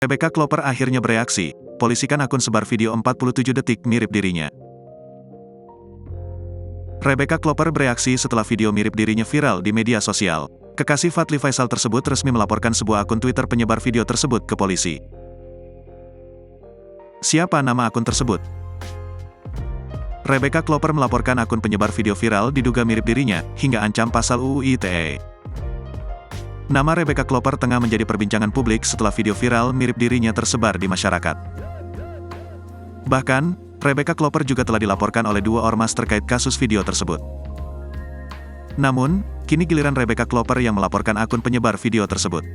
Rebecca Klopper akhirnya bereaksi, polisikan akun sebar video 47 detik mirip dirinya. Rebecca Klopper bereaksi setelah video mirip dirinya viral di media sosial. Kekasih Fadly Faisal tersebut resmi melaporkan sebuah akun Twitter penyebar video tersebut ke polisi. Siapa nama akun tersebut? Rebecca Klopper melaporkan akun penyebar video viral diduga mirip dirinya, hingga ancam pasal UU ITE. Nama Rebecca Klopper tengah menjadi perbincangan publik setelah video viral mirip dirinya tersebar di masyarakat. Bahkan, Rebecca Klopper juga telah dilaporkan oleh 2 ormas terkait kasus video tersebut. Namun, kini giliran Rebecca Klopper yang melaporkan akun penyebar video tersebut.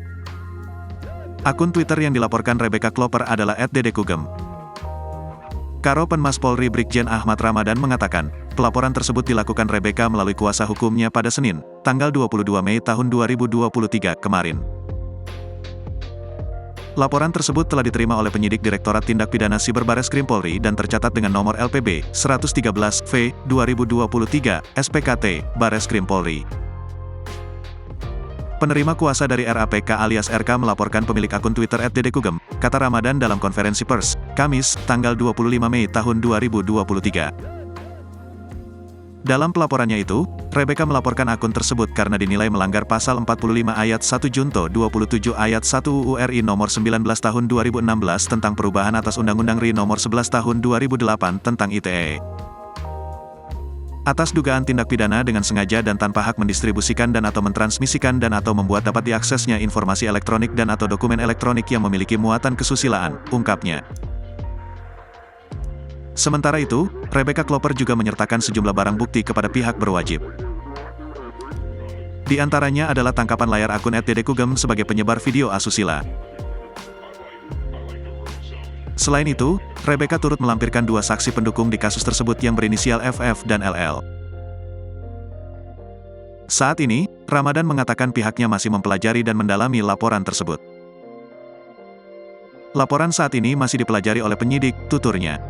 Akun Twitter yang dilaporkan Rebecca Klopper adalah @dedekugem. Karo Penmas Polri Brigjen Ahmad Ramadan mengatakan, pelaporan tersebut dilakukan Rebecca melalui kuasa hukumnya pada Senin, tanggal 22 Mei tahun 2023 kemarin. Laporan tersebut telah diterima oleh penyidik Direktorat Tindak Pidana Siber Bareskrim Polri dan tercatat dengan nomor LPB 113V/2023 SPKT Bareskrim Polri. Penerima kuasa dari RAPK alias RK melaporkan pemilik akun Twitter @dedekugem, kata Ramadan dalam konferensi pers, Kamis, tanggal 25 Mei tahun 2023. Dalam pelaporannya itu, Rebecca melaporkan akun tersebut karena dinilai melanggar pasal 45 ayat 1 Junto 27 ayat 1 UU RI nomor 19 tahun 2016 tentang perubahan atas Undang-Undang RI nomor 11 tahun 2008 tentang ITE. Atas dugaan tindak pidana dengan sengaja dan tanpa hak mendistribusikan dan atau mentransmisikan dan atau membuat dapat diaksesnya informasi elektronik dan atau dokumen elektronik yang memiliki muatan kesusilaan, ungkapnya. Sementara itu, Rebecca Klopper juga menyertakan sejumlah barang bukti kepada pihak berwajib. Di antaranya adalah tangkapan layar akun @dedekugem sebagai penyebar video asusila. Selain itu, Rebecca turut melampirkan 2 saksi pendukung di kasus tersebut yang berinisial FF dan LL. Saat ini, Ramadan mengatakan pihaknya masih mempelajari dan mendalami laporan tersebut. Laporan saat ini masih dipelajari oleh penyidik, tuturnya.